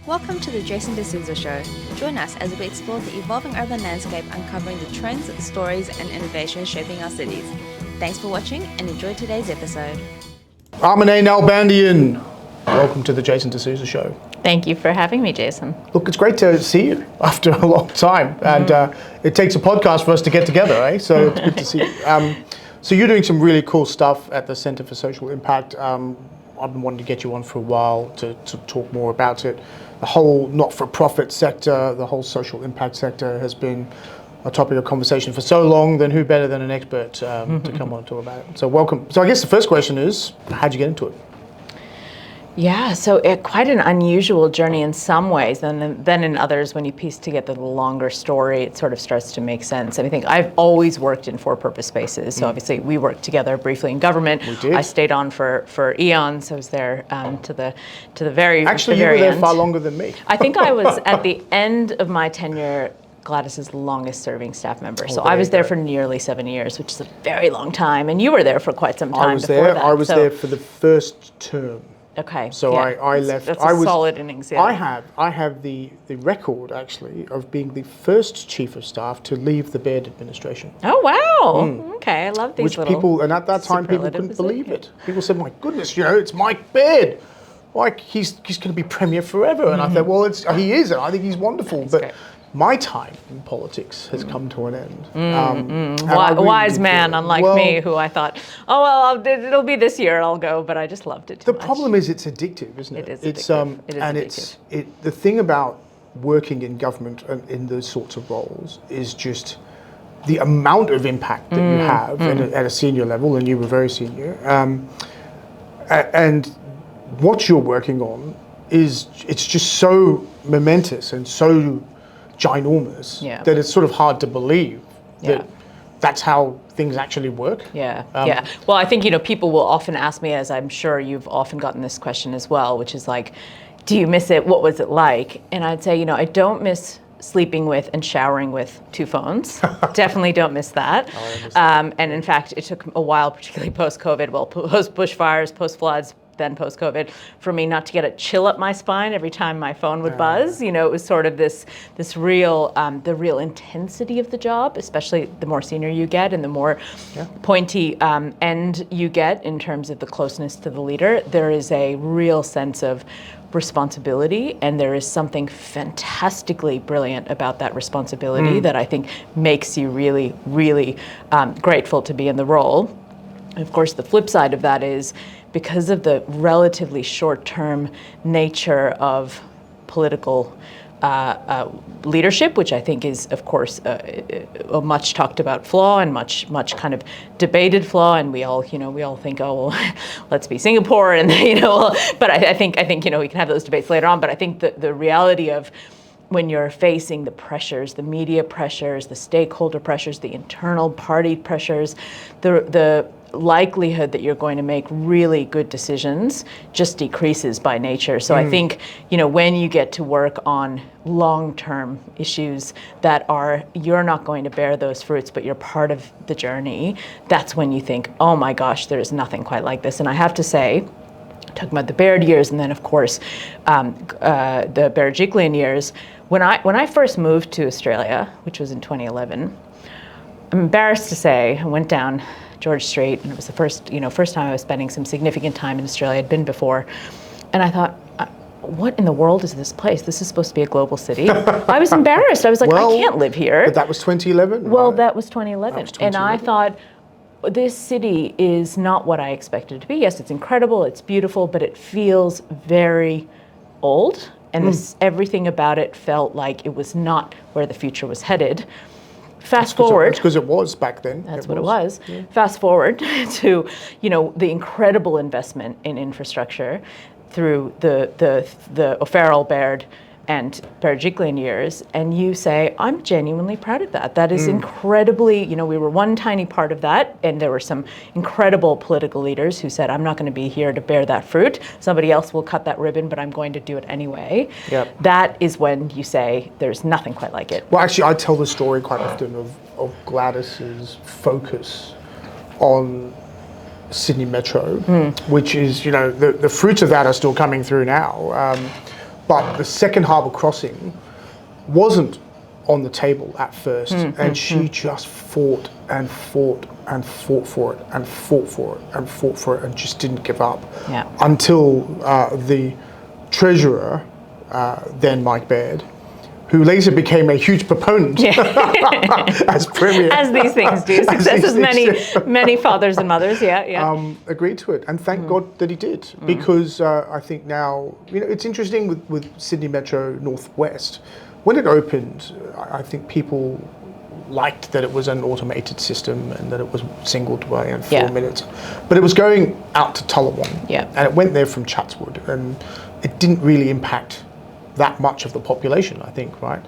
Welcome to the Jason de Sousa Show. Join us as we explore the evolving urban landscape, uncovering the trends, stories, and innovations shaping our cities. Thanks for watching and enjoy today's episode. Arminé Nalbandian, welcome to the Jason de Sousa Show. Thank you for having me, Jason. Look, it's great to see you after a long time, and it takes a podcast for us to get together, eh? So it's good to see you. So you're doing some really cool stuff at the Centre for Social Impact. I've been wanting to get you on for a while to talk more about it. The whole not-for-profit sector, the whole social impact sector has been a topic of conversation for so long, then who better than an expert to come on and talk about it. So welcome. So I guess the first question is, how'd you get into it? Yeah, so quite an unusual journey in some ways, and then in others, when you piece together the longer story, it sort of starts to make sense. And I think I've always worked in for-purpose spaces, so obviously we worked together briefly in government. We did. I stayed on for eons. I was there to the very Actually, the very you were there end. far longer than me. I think I was at the end of my tenure Gladys's longest serving staff member. So I was there for nearly 7 years, which is a very long time. And you were there for quite some time before that. I was there for the first term. Okay. So yeah. I left. That's a solid innings. Yeah. I have the record actually of being the first chief of staff to leave the Baird administration. Oh wow! Okay, I love these Which little people, and at that time people couldn't believe it. People said, "My goodness, it's Mike Baird. Like he's going to be premier forever." And I thought, well, he is, and I think he's wonderful. But great. my time in politics has come to an end. Wise man, unlike me, who I thought, oh well, it'll be this year, I'll go, but I just loved it too much. The problem is it's addictive, isn't it? It is addictive. It's addictive. The thing about working in government and in those sorts of roles is just the amount of impact that you have at a senior level, and you were very senior. And what you're working on it's just so momentous and so ginormous that it's sort of hard to believe that that's how things actually work. Yeah. Well, I think, people will often ask me, as I'm sure you've often gotten this question as well, which is like, do you miss it? What was it like? And I'd say, I don't miss sleeping with and showering with two phones. Definitely don't miss that. And in fact, it took a while, particularly post-COVID, post bushfires, post-floods, then post-COVID, for me not to get a chill up my spine every time my phone would buzz. It was sort of this real, the real intensity of the job, especially the more senior you get and the more pointy end you get in terms of the closeness to the leader. There is a real sense of responsibility, and there is something fantastically brilliant about that responsibility that I think makes you really, really grateful to be in the role. And of course, the flip side of that is, because of the relatively short-term nature of political leadership, which I think is, of course, a much talked about flaw and much kind of debated flaw, and we all think, oh well, let's be Singapore, and but I think we can have those debates later on. But I think the reality of when you're facing the pressures, the media pressures, the stakeholder pressures, the internal party pressures, the likelihood that you're going to make really good decisions just decreases by nature. So I think, when you get to work on long-term issues that you're not going to bear those fruits, but you're part of the journey, that's when you think, oh my gosh, there's nothing quite like this. And I have to say, talking about the Baird years, and then of course the Berejiklian years, when I first moved to Australia, which was in 2011, I'm embarrassed to say, I went down George Street, and it was the first time I was spending some significant time in Australia. I'd been before, and I thought, what in the world is this place? This is supposed to be a global city. I was embarrassed. I was like, I can't live here. But that was 2011? Well, that was 2011. And I thought, this city is not what I expected it to be. Yes, it's incredible, it's beautiful, but it feels very old, and everything about it felt like it was not where the future was headed. Fast forward. That's because it was back then. That's what it was. Yeah. Fast forward to, the incredible investment in infrastructure through the O'Farrell, Baird, and Berejiklian years, and you say, I'm genuinely proud of that. That is incredibly, we were one tiny part of that, and there were some incredible political leaders who said, I'm not going to be here to bear that fruit. Somebody else will cut that ribbon, but I'm going to do it anyway. Yep. That is when you say, there's nothing quite like it. Well, actually, I tell the story quite often of Gladys's focus on Sydney Metro, which is, the fruits of that are still coming through now. But the second harbour crossing wasn't on the table at first, and she just fought and fought and fought for it and fought for it and fought for it and just didn't give up until the treasurer, then Mike Baird, who later became a huge proponent as premier. As these things do. Success as many fathers and mothers, agreed to it. And thank God that he did, because I think now, it's interesting with Sydney Metro Northwest. When it opened, I think people liked that it was an automated system and that it was singled away in 4 minutes. But it was going out to Tullawong, and it went there from Chatswood, and it didn't really impact that much of the population, I think, right?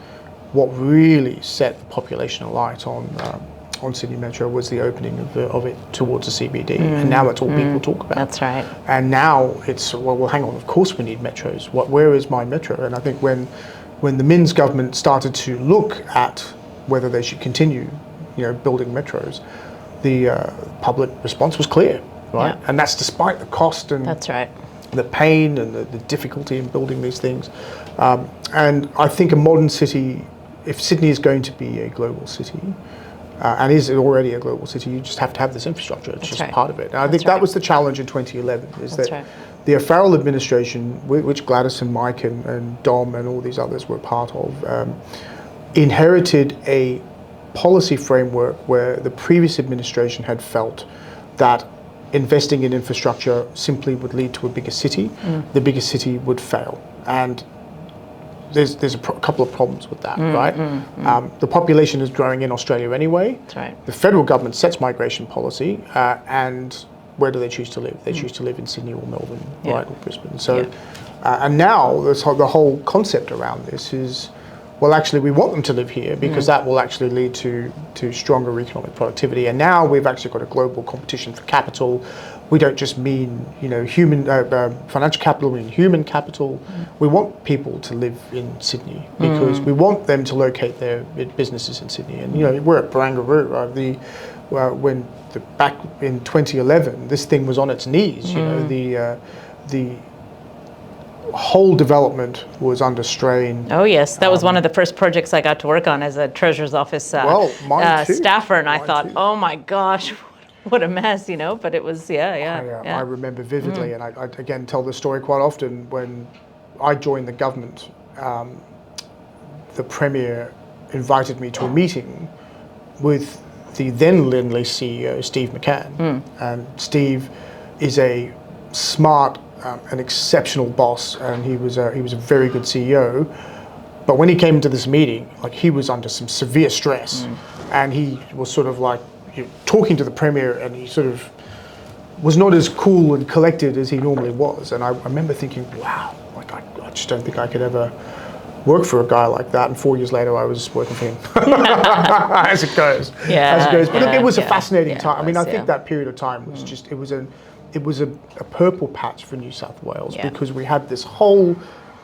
What really set the population alight on Sydney Metro was the opening of it towards the CBD, and now that's all people talk about. That's right. And now it's, well, hang on, of course we need metros. Where is my metro? And I think when the Minns government started to look at whether they should continue, building metros, the public response was clear, right? Yeah. And that's despite the cost and that's right. the pain and the difficulty in building these things. And I think a modern city, if Sydney is going to be a global city, and is already a global city, you just have to have this infrastructure. It's just part of it. And I think that was the challenge in 2011, is that the O'Farrell administration, which Gladys and Mike and Dom and all these others were part of, inherited a policy framework where the previous administration had felt that investing in infrastructure simply would lead to a bigger city. The bigger city would fail. And there's a couple of problems with that, right? The population is growing in Australia anyway. That's right. The federal government sets migration policy, and where do they choose to live? They choose to live in Sydney or Melbourne, right, or Brisbane. So, and now the whole concept around this is, well, actually, we want them to live here because that will actually lead to stronger economic productivity. And now we've actually got a global competition for capital. We don't just mean, human financial capital, we mean human capital. We want people to live in Sydney because we want them to locate their businesses in Sydney. And we're at Barangaroo. When back in 2011, this thing was on its knees. The whole development was under strain. Oh yes, that was one of the first projects I got to work on as a Treasurer's Office staffer, and I thought, oh my gosh, what a mess, But it was, I remember vividly, and I again tell the story quite often. When I joined the government, the Premier invited me to a meeting with the then Lendlease CEO, Steve McCann, and Steve is a smart, an exceptional boss, and he was a very good CEO. But when he came into this meeting, he was under some severe stress, and he was sort of talking to the Premier, and he sort of was not as cool and collected as he normally was. And I remember thinking, wow, I just don't think I could ever work for a guy like that. And 4 years later, I was working for him, as it goes. But it was a fascinating time. I mean, I think that period of time was just, it was a purple patch for New South Wales because we had this whole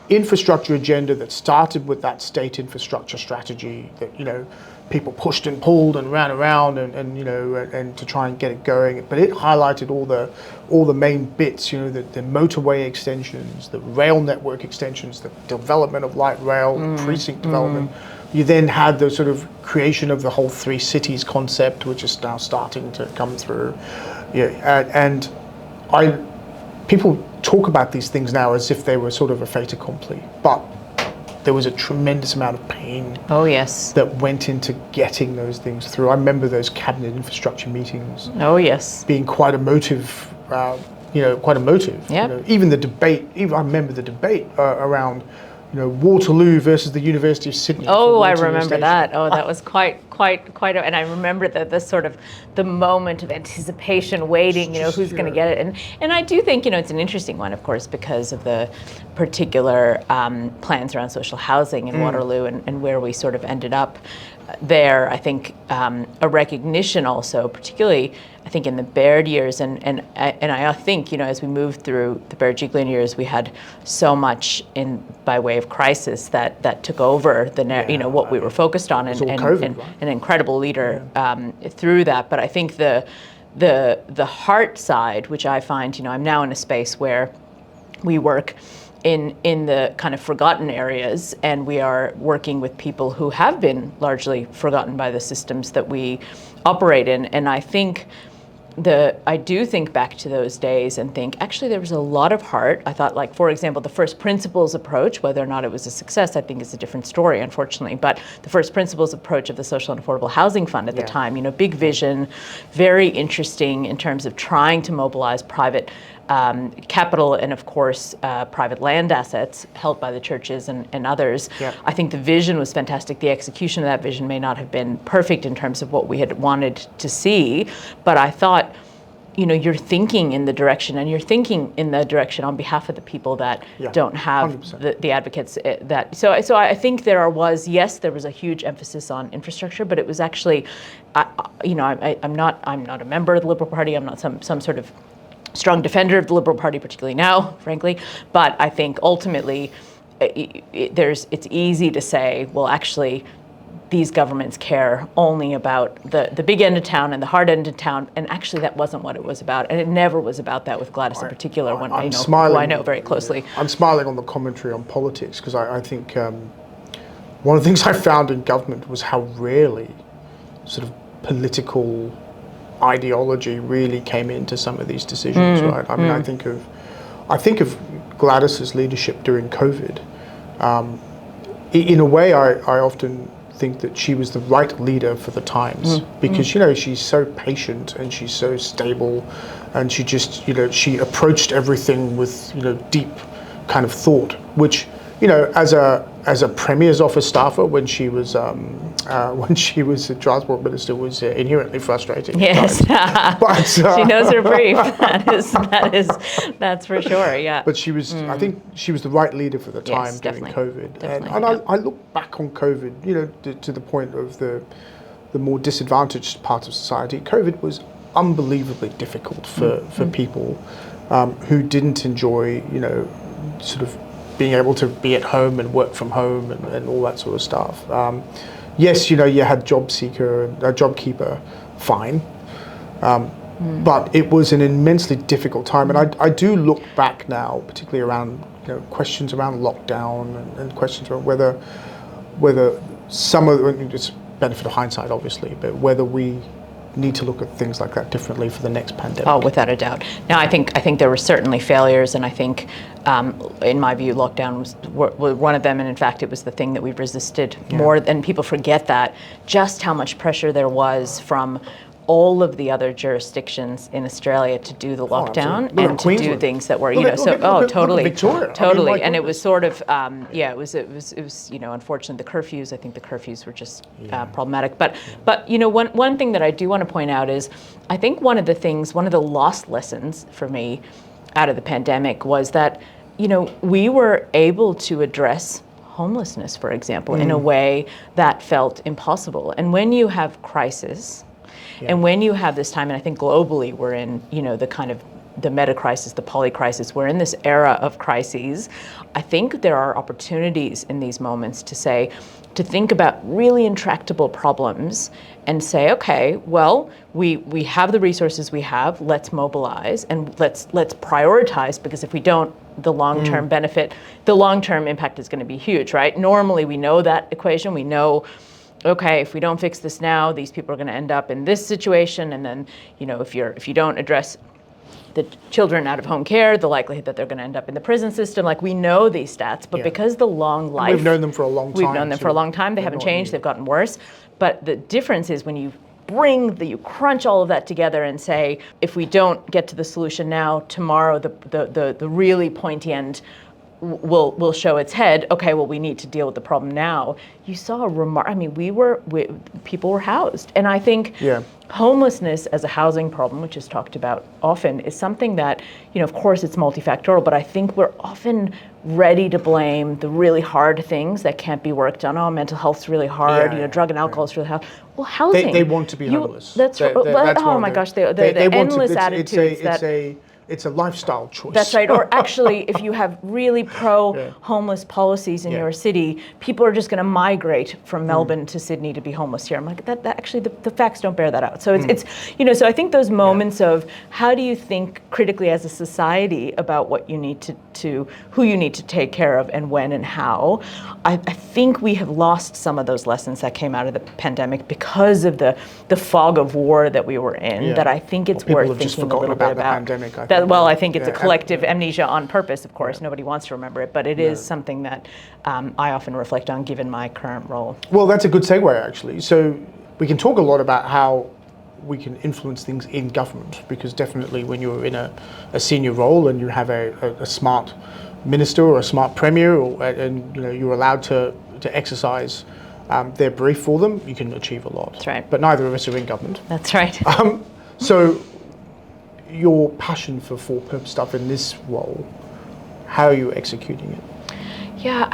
infrastructure agenda that started with that state infrastructure strategy that people pushed and pulled and ran around and to try and get it going. But it highlighted all the main bits, the motorway extensions, the rail network extensions, the development of light rail, precinct development. You then had the sort of creation of the whole three cities concept, which is now starting to come through. And people talk about these things now as if they were sort of a fait accompli, but there was a tremendous amount of pain that went into getting those things through. I remember those cabinet infrastructure meetings being quite emotive, even the debate, I remember the debate around Waterloo versus the University of Sydney. Oh, I remember that. Oh, that was quite. And I remember the sort of the moment of anticipation, waiting. Who's going to get it? And I do think it's an interesting one, of course, because of the particular plans around social housing in Waterloo and where we sort of ended up there. I think a recognition also, particularly, I think in the Baird years, and I think as we moved through the Baird-Gigglin years, we had so much by way of crisis that took over what we were focused on, and an incredible leader through that. But I think the heart side, which I find I'm now in a space where we work in the kind of forgotten areas, and we are working with people who have been largely forgotten by the systems that we operate in. And I think I do think back to those days and think, actually, there was a lot of heart. I thought, like, for example, the first principles approach, whether or not it was a success, I think is a different story, unfortunately. But the first principles approach of the Social and Affordable Housing Fund at the time, big vision, very interesting in terms of trying to mobilize private capital and, of course, private land assets held by the churches and others. Yeah. I think the vision was fantastic. The execution of that vision may not have been perfect in terms of what we had wanted to see, but I thought, you're thinking in the direction, and you're thinking in the direction on behalf of the people that don't have the advocates that. So I think there was a huge emphasis on infrastructure, but it was actually, I'm not a member of the Liberal Party. I'm not some sort of strong defender of the Liberal Party, particularly now, frankly. But I think ultimately, it's easy to say, well, actually, these governments care only about the big end of town and the hard end of town, and actually that wasn't what it was about, and it never was about that with Gladys in particular, who I know very closely. I'm smiling on the commentary on politics, because I think one of the things I found in government was how rarely sort of political ideology really came into some of these decisions, right? I mean, I think of Gladys's leadership during COVID. In a way, I often think that she was the right leader for the times, because she's so patient and she's so stable, and she just she approached everything with deep kind of thought, which as a Premier's office staffer when she was a transport minister was inherently frustrating. Yes, but she knows her brief. That's for sure. Yeah. But she was, I think, she was the right leader for the time during COVID. And I look back on COVID, to the point of the more disadvantaged parts of society. COVID was unbelievably difficult for people who didn't enjoy, sort of being able to be at home and work from home and all that sort of stuff. Yes, you had job seeker and JobKeeper, fine. But it was an immensely difficult time. And I do look back now, particularly around questions around lockdown and questions around whether some of it's benefit of hindsight, obviously, but whether we need to look at things like that differently for the next pandemic. Oh, without a doubt. Now, I think there were certainly failures, and I think, in my view, lockdown was one of them, and in fact, it was the thing that we've resisted more than people forget that, just how much pressure there was from all of the other jurisdictions in Australia to do the lockdown and to do things that were, totally, Victoria. And it was sort of, it was, unfortunately, the curfews. I think the curfews were just problematic. But one thing that I do want to point out is, I think one of the lost lessons for me out of the pandemic was that, we were able to address homelessness, for example, in a way that felt impossible. And when you have crisis. And when you have this time, and I think globally we're in, the kind of the meta crisis, the poly crisis, we're in this era of crises. I think there are opportunities in these moments to think about really intractable problems and say, okay, well, we have the resources we have, let's mobilize and let's prioritize, because if we don't, the long-term benefit, the long-term impact is going to be huge, right? Normally we know that equation, we know, okay, if we don't fix this now, these people are going to end up in this situation, and then, if you don't address the children out of home care, the likelihood that they're going to end up in the prison system, like we know these stats, but because the long life, we've known them for a long time. We've known them for a long time. They haven't changed. They've gotten worse. But the difference is when you you crunch all of that together and say, if we don't get to the solution now, tomorrow the really pointy end will show its head. Okay, well, we need to deal with the problem now. You saw people were housed, and I think homelessness as a housing problem, which is talked about often, is something that, of course, it's multifactorial, but I think we're often ready to blame the really hard things that can't be worked on. Oh, mental health's really hard. Drug and alcohol is really hard. Well, housing. They want to be homeless. That's right. Oh my gosh, the endless attitudes it's a lifestyle choice. That's right. Or actually, if you have really pro-homeless policies in your city, people are just going to migrate from Melbourne to Sydney to be homeless here. I'm like, that actually, the facts don't bear that out. So it's so I think those moments of how do you think critically as a society about what you need to who you need to take care of and when and how. I think we have lost some of those lessons that came out of the pandemic because of the fog of war that we were in, that I think it's worth thinking a little bit about. The pandemic, I think it's a collective amnesia on purpose, of course. Nobody wants to remember it, but it is something that I often reflect on given my current role. Well, that's a good segue, actually. So we can talk a lot about how we can influence things in government, because definitely when you're in a senior role and you have a smart minister or a smart premier, and you're allowed to exercise their brief for them, you can achieve a lot. That's right. But neither of us are in government. That's right. So your passion for for-purpose stuff in this role, how are you executing it? Yeah,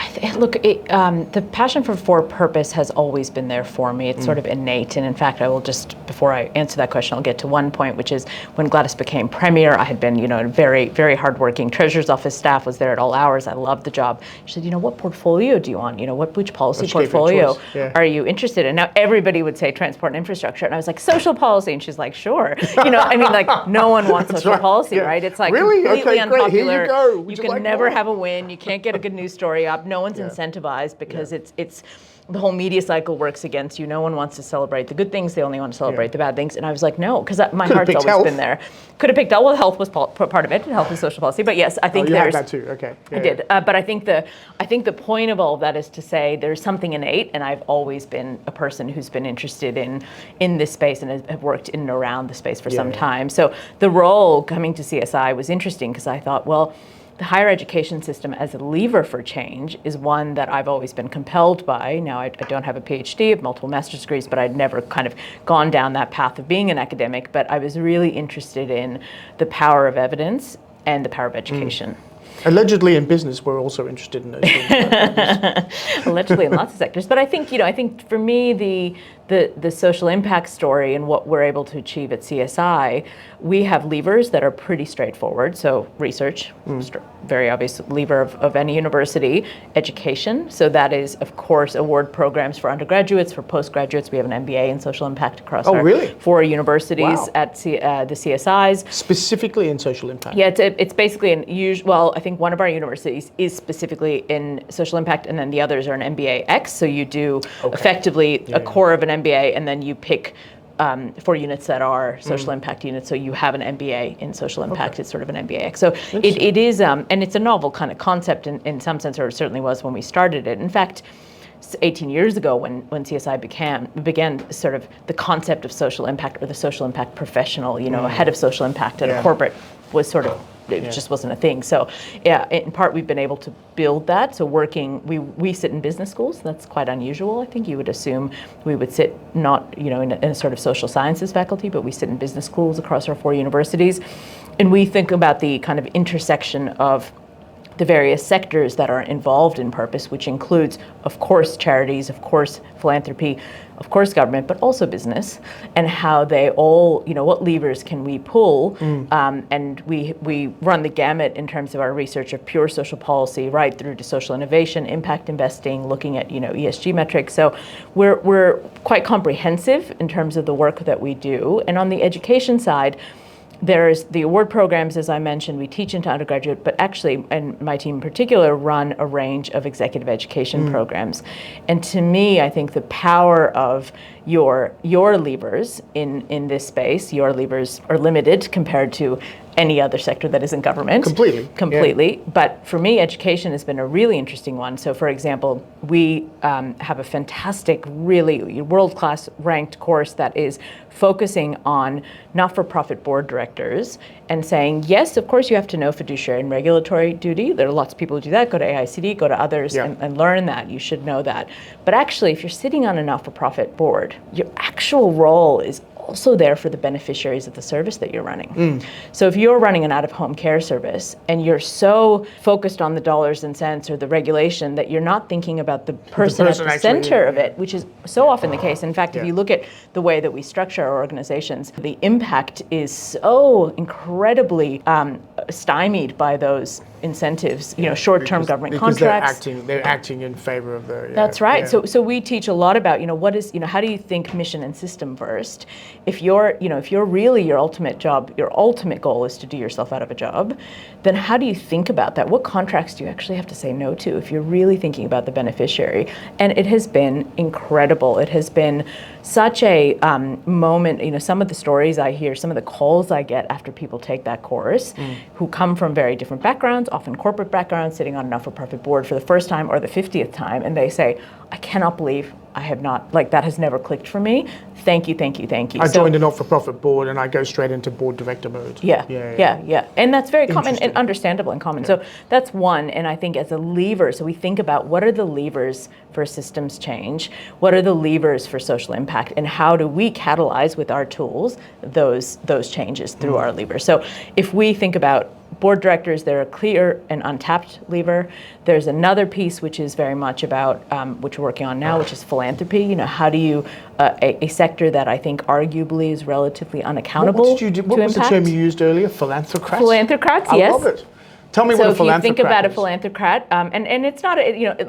the passion for purpose has always been there for me. It's sort of innate. And in fact, I will just, before I answer that question, I'll get to one point, which is when Gladys became premier, I had been, a very, very hardworking treasurer's office staff, was there at all hours. I loved the job. She said, what portfolio do you want? Which policy portfolio are you interested in? Now, everybody would say transport and infrastructure. And I was like, social policy. And she's like, sure. No one wants social policy, right? It's like really? completely unpopular. Here you go. You can never have a win. You can't get a good news story up. No one's incentivized because it's the whole media cycle works against you. No one wants to celebrate the good things. They only want to celebrate the bad things. And I was like, no, because my heart's always been there. Could have picked health. Well, health was part of it. Health is social policy. But yes, I think there's that too. Okay. I did. But I think the point of all of that is to say there's something innate, and I've always been a person who's been interested in this space and have worked in and around the space for some time. So the role coming to CSI was interesting because I thought, well, the higher education system as a lever for change is one that I've always been compelled by. Now, I don't have a PhD, I have multiple master's degrees, but I'd never kind of gone down that path of being an academic. But I was really interested in the power of evidence and the power of education. Allegedly in business, we're also interested in those things. Allegedly in lots of sectors. But I think for me, the social impact story and what we're able to achieve at CSI, we have levers that are pretty straightforward. So research, very obvious lever of any university. Education, so that is, of course, award programs for undergraduates, for postgraduates. We have an MBA in social impact across our 4 universities at the CSIs. Specifically in social impact? Yeah, it's basically I think one of our universities is specifically in social impact, and then the others are an MBA X. So you do effectively a core of an MBA, and then you pick 4 units that are social impact units. So you have an MBA in social impact. It's sort of an MBA X. So it is, and it's a novel kind of concept in some sense, or it certainly was when we started it. In fact, 18 years ago when CSI began sort of the concept of social impact, or the social impact professional, a head of social impact at a corporate was sort of, it just wasn't a thing. So in part we've been able to build that. So we sit in business schools. That's quite unusual. I think you would assume we would sit not, in a sort of social sciences faculty, but we sit in business schools across our 4 universities. And we think about the kind of intersection of the various sectors that are involved in purpose, which includes, of course, charities, of course, philanthropy, of course, government, but also business, and how they all, what levers can we pull? And we run the gamut in terms of our research of pure social policy, right through to social innovation, impact investing, looking at, ESG metrics. So we're quite comprehensive in terms of the work that we do. And on the education side, there's the award programs, as I mentioned, we teach into undergraduate, but actually, and my team in particular, run a range of executive education programs. And to me, I think the power of your levers in this space, your levers are limited compared to any other sector that isn't government. Completely. Yeah. But for me, education has been a really interesting one. So for example, we have a fantastic, really world-class ranked course that is focusing on not-for-profit board directors and saying, yes, of course you have to know fiduciary and regulatory duty. There are lots of people who do that. Go to AICD, go to others and learn that. You should know that. But actually, if you're sitting on a not-for-profit board, your actual role is also there for the beneficiaries of the service that you're running. So if you're running an out-of-home care service and you're so focused on the dollars and cents or the regulation that you're not thinking about the person at the center of it, which is so often the case. In fact, if you look at the way that we structure our organizations, the impact is so incredibly stymied by those incentives, short-term government because contracts. They're acting in favor of the. That's right. So we teach a lot about, what is, how do you think mission and system first? If you're really your ultimate goal is to do yourself out of a job, then how do you think about that? What contracts do you actually have to say no to if you're really thinking about the beneficiary? And it has been incredible. It has been such a moment, some of the stories I hear, some of the calls I get after people take that course, who come from very different backgrounds, often corporate backgrounds, sitting on a not-for-profit board for the first time or the 50th time, and they say, I cannot believe I have not, that has never clicked for me. Thank you. I joined a not-for-profit board and I go straight into board director mode. Yeah. And that's very common and understandable and common. So that's one, and I think as a lever, so we think about what are the levers for systems change, what are the levers for social impact, and how do we catalyze with our tools those changes through our levers. So if we think about board directors, they're a clear and untapped lever. There's another piece which is very much about, which we're working on now, which is philanthropy. How do you, a sector that I think arguably is relatively unaccountable to impact. What was the term you used earlier? Philanthrocrats? Philanthrocrats, yes. I love it. Tell me what a philanthroprat is. So if you think about a philanthrocrat, and it's not,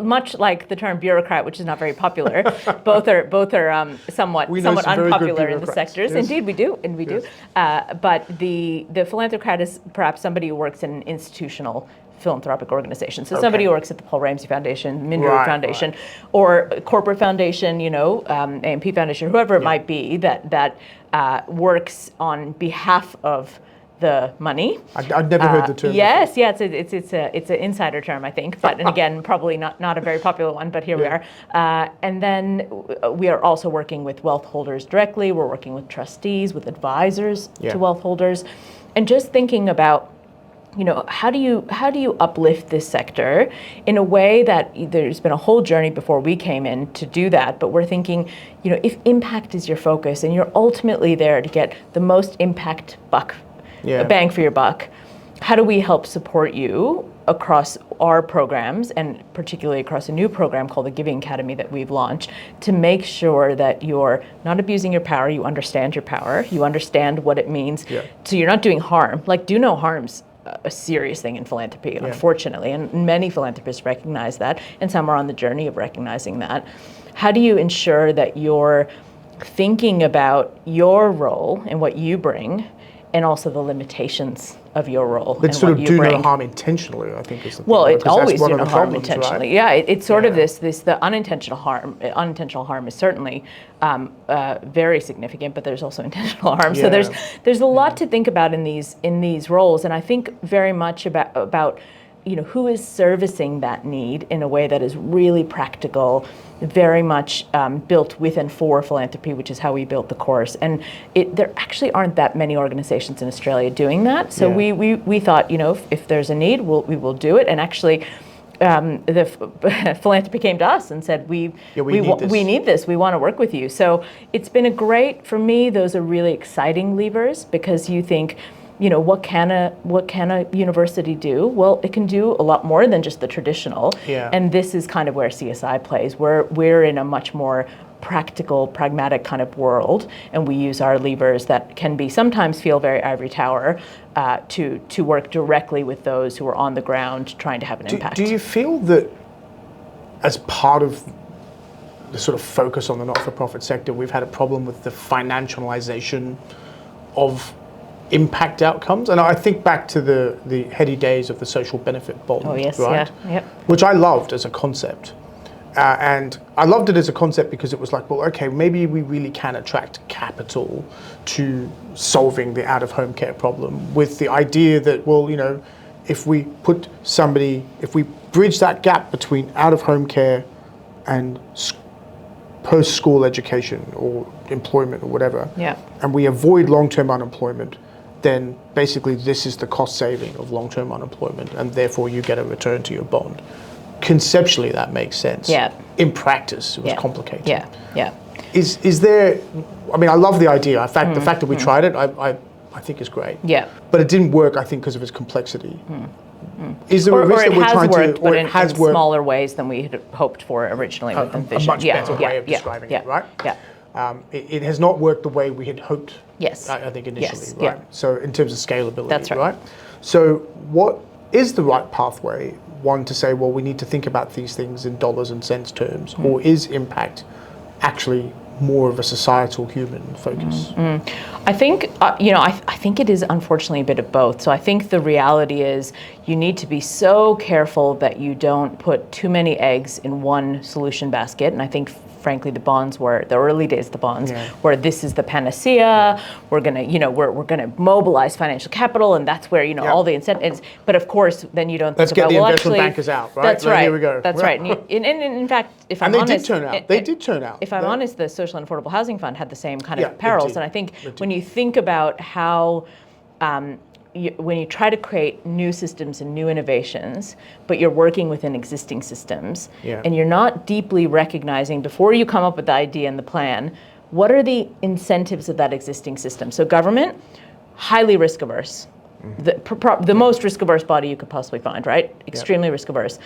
much like the term bureaucrat, which is not very popular, both are somewhat unpopular in the sectors. Yes. Indeed, we do. But the philanthrocrat is perhaps somebody who works in an institutional philanthropic organization. So somebody who works at the Paul Ramsey Foundation, Mindre Foundation, or a corporate foundation, AMP Foundation, whoever it might be, that works on behalf of the money. I've never heard the term. Yes, it's an insider term, I think, but and again, probably not a very popular one, but here we are. And then we are also working with wealth holders directly. We're working with trustees, with advisors to wealth holders, and just thinking about, how do you uplift this sector in a way that there's been a whole journey before we came in to do that, but we're thinking, if impact is your focus and you're ultimately there to get the most impact bang for your buck, how do we help support you across our programs, and particularly across a new program called the Giving Academy that we've launched, to make sure that you're not abusing your power, you understand your power, you understand what it means, so you're not doing harm. Do no harm's a serious thing in philanthropy, unfortunately, and many philanthropists recognize that, and some are on the journey of recognizing that. How do you ensure that you're thinking about your role and what you bring, and also the limitations of your role and sort what of you bring. No harm intentionally, I think is the thing. Well, it's always do no harm intentionally. Right? Yeah, it's sort of the unintentional harm. Unintentional harm is certainly very significant, but there's also intentional harm. So there's a lot to think about in these roles, and I think very much about who is servicing that need in a way that is really practical, very much built with and for philanthropy, which is how we built the course. And there actually aren't that many organizations in Australia doing that. So we thought, if there's a need, we will do it. And actually, the philanthropy came to us and said, we need this. We want to work with you. So it's been for me, those are really exciting levers, because you think, what can a university do? Well, it can do a lot more than just the traditional. And this is kind of where CSI plays. We're in a much more practical, pragmatic kind of world, and we use our levers that can sometimes feel very ivory tower to work directly with those who are on the ground trying to have an impact. Do you feel that as part of the sort of focus on the not-for-profit sector, we've had a problem with the financialization of impact outcomes? And I think back to the heady days of the social benefit bond, right? Which I loved as a concept. And I loved it as a concept because it was like, well, okay, maybe we really can attract capital to solving the out-of-home care problem, with the idea that, well, if we bridge that gap between out-of-home care and post-school education or employment or whatever, and we avoid long-term unemployment, then basically this is the cost saving of long-term unemployment, and therefore you get a return to your bond. Conceptually, that makes sense. In practice, it was complicated. Is there? I mean, I love the idea. In fact, the fact that we tried it, I think is great. But it didn't work, I think, because of its complexity. Is there a risk that we're trying to, or it has worked, smaller ways than we had hoped for originally with Envision? A much better way of describing it, right? It has not worked the way we had hoped. I think initially, right? So in terms of scalability, that's right. So is the right pathway one to say, well, we need to think about these things in dollars and cents terms, or is impact actually more of a societal human focus? I think, I think it is unfortunately a bit of both. So I think the reality is you need to be so careful that you don't put too many eggs in one solution basket. And I think, frankly, the bonds were, the early days of the bonds, where this is the panacea, we're gonna, we're gonna mobilize financial capital, and that's where, all the incentives, but of course, then you don't Let's think get about, the well, investment actually, bankers out, right? That's right. Here we go. That's right. And in fact, if I'm they honest, They did turn out. If I'm honest, the Social and Affordable Housing Fund had the same kind of it perils. did. And I think when you think about how, when you try to create new systems and new innovations, but you're working within existing systems, and you're not deeply recognizing, before you come up with the idea and the plan, what are the incentives of that existing system? So government, highly risk averse. The most risk averse body you could possibly find, right? Extremely risk averse.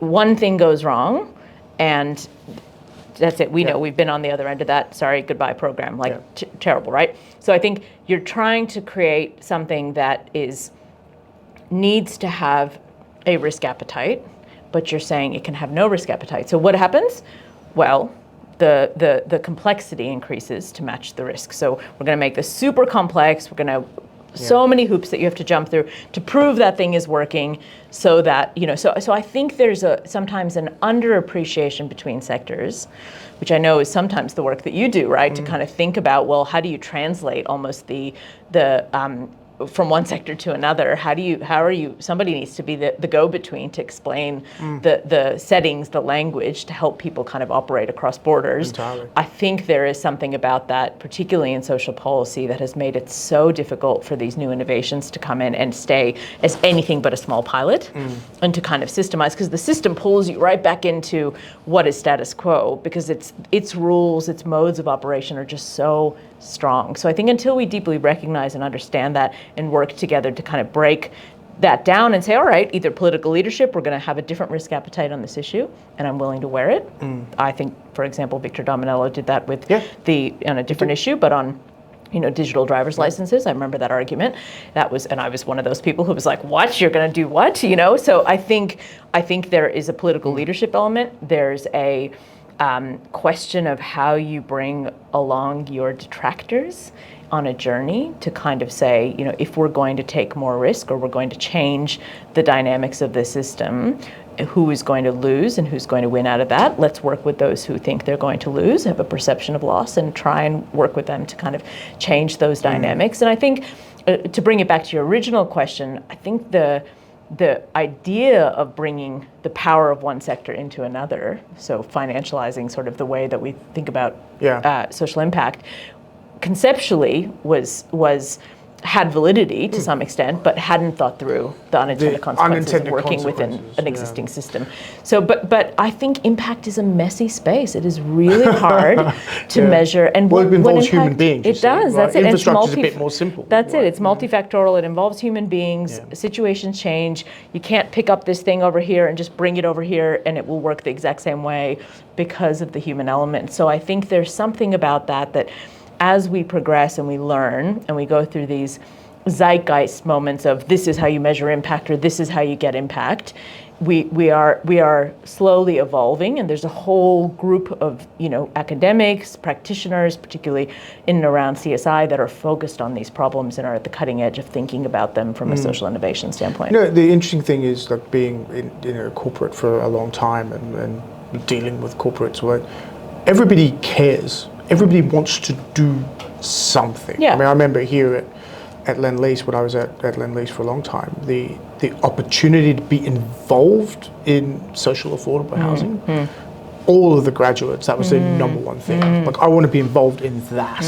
One thing goes wrong, and that's it. We know, we've been on the other end of that. Sorry, goodbye program. Terrible, right? So I think you're trying to create something that needs to have a risk appetite, but you're saying it can have no risk appetite. So what happens? Well, the complexity increases to match the risk. So we're going to make this super complex. We're going to so many hoops that you have to jump through to prove that thing is working, so that, so I think there's sometimes an underappreciation between sectors, which I know is sometimes the work that you do, right? To kind of think about, well, how do you translate almost the from one sector to another? Somebody needs to be the go-between to explain the settings, the language, to help people kind of operate across borders. Entirely. I think there is something about that, particularly in social policy, that has made it so difficult for these new innovations to come in and stay as anything but a small pilot, and to kind of systemize, because the system pulls you right back into what is status quo, because its rules, its modes of operation are just so strong. So I think until we deeply recognize and understand that and work together to kind of break that down and say, all right, either political leadership, we're going to have a different risk appetite on this issue, and I'm willing to wear it. I think, for example, Victor Dominello did that with on a different issue, but on digital driver's licenses. I remember that argument. And I was one of those people who was like, what? You're going to do what? So I think there is a political leadership element. There's a question of how you bring along your detractors on a journey to kind of say, if we're going to take more risk, or we're going to change the dynamics of the system, who is going to lose and who's going to win out of that? Let's work with those who think they're going to lose, have a perception of loss, and try and work with them to kind of change those dynamics. And I think, to bring it back to your original question, I think the idea of bringing the power of one sector into another, so financializing sort of the way that we think about social impact, conceptually had validity to some extent, but hadn't thought through the unintended consequences of working within an existing system. So, but I think impact is a messy space. It is really hard to measure. And it involves impact, human beings. It does. Right? That's it. Infrastructure is a bit more simple. That's it. It's multifactorial. It involves human beings. Situations change. You can't pick up this thing over here and just bring it over here, and it will work the exact same way because of the human element. So I think there's something about that as we progress and we learn and we go through these zeitgeist moments of this is how you measure impact, or this is how you get impact, we are slowly evolving, and there's a whole group of academics, practitioners, particularly in and around CSI, that are focused on these problems and are at the cutting edge of thinking about them from a social innovation standpoint. The interesting thing is that being in corporate for a long time and dealing with corporates, where everybody cares. Everybody wants to do something. I mean, I remember here at Lend-Lease, when I was at Lend-Lease for a long time, the opportunity to be involved in social affordable housing, all of the graduates, that was their number one thing. Like, I want to be involved in that.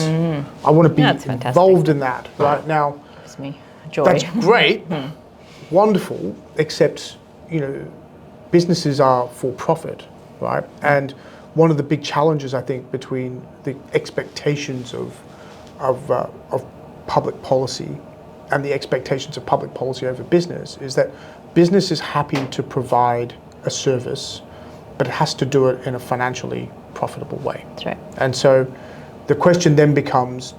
I want to be involved in that. Right now, It's me. Joy. that's great, wonderful, except, businesses are for profit, right? And one of the big challenges, I think, between the expectations of public policy and the expectations of public policy over business is that business is happy to provide a service, but it has to do it in a financially profitable way. That's right. And so the question then becomes,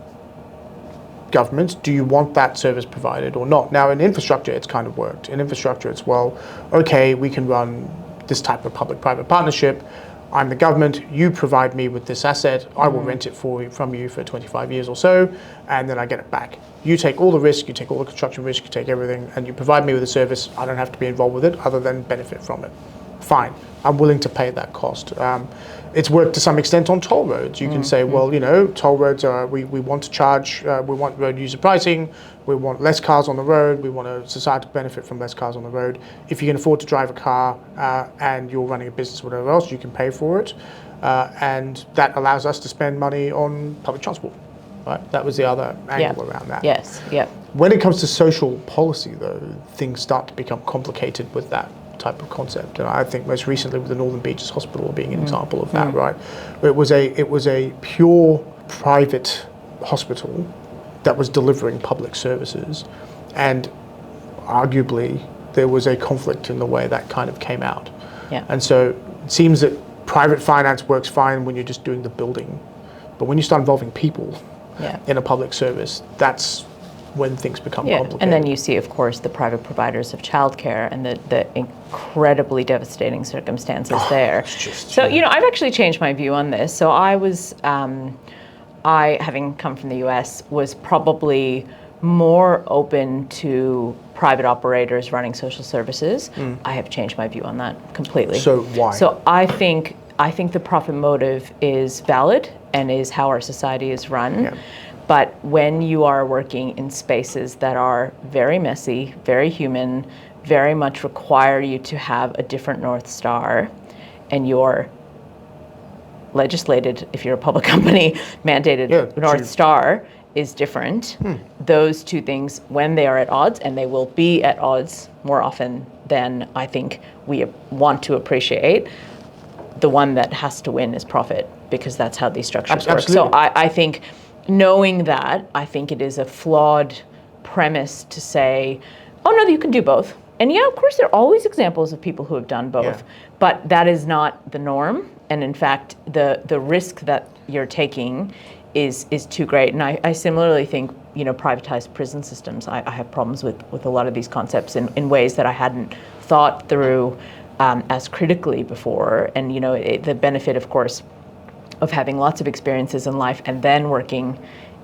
government, do you want that service provided or not? Now, in infrastructure, it's kind of worked. In infrastructure, it's, well, okay, we can run this type of public-private partnership. I'm the government, you provide me with this asset, I will rent it from you for 25 years or so, and then I get it back. You take all the risk, you take all the construction risk, you take everything, and you provide me with a service. I don't have to be involved with it other than benefit from it. Fine, I'm willing to pay that cost. It's worked to some extent on toll roads. You can say, well, you know, toll roads are, we want to charge, we want road user pricing, we want less cars on the road, we want a society to benefit from less cars on the road. If you can afford to drive a car and you're running a business or whatever else, you can pay for it. And that allows us to spend money on public transport. Right? That was the other angle around that. Yes, yeah. When it comes to social policy, though, things start to become complicated with that type of concept, and I think most recently with the Northern Beaches Hospital being an example of that, right? It was a pure private hospital that was delivering public services, and arguably there was a conflict in the way that kind of came out. Yeah. And so it seems that private finance works fine when you're just doing the building, but when you start involving people in a public service, that's when things become complicated. And then you see, of course, the private providers of childcare and the incredibly devastating circumstances there. So, you know, I've actually changed my view on this. So I was, having come from the US, was probably more open to private operators running social services. I have changed my view on that completely. So why? So I think the profit motive is valid and is how our society is run. Yeah. But when you are working in spaces that are very messy, very human, very much require you to have a different North Star, and your legislated, if you're a public company, mandated North Star is different, those two things, when they are at odds, and they will be at odds more often than I think we want to appreciate, the one that has to win is profit, because that's how these structures work. So I think, knowing that, I think it is a flawed premise to say, oh no, you can do both. And yeah, of course, there are always examples of people who have done both, but that is not the norm. And in fact, the risk that you're taking is too great. And I similarly think, you know, privatized prison systems, I have problems with a lot of these concepts in ways that I hadn't thought through as critically before. And, you know, the benefit, of course, of having lots of experiences in life and then working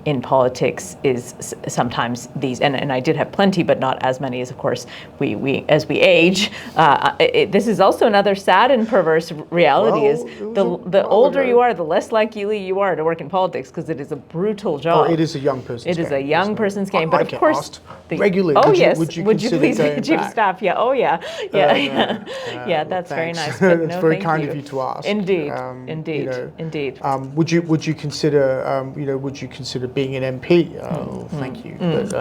in politics is sometimes these, and I did have plenty, but not as many as, of course, we as we age. This is also another sad and perverse reality, is the older you are, the less likely you are to work in politics, because it is a brutal job. Oh, it is a young person's game. It is a young person's game, but of course, regularly. Oh, would you please be chief of staff? Yeah. Oh, yeah. Yeah. That's very nice. That's very kind of you to ask. Indeed. You know, Indeed. Would you consider? Would you consider being an MP? Thank you. But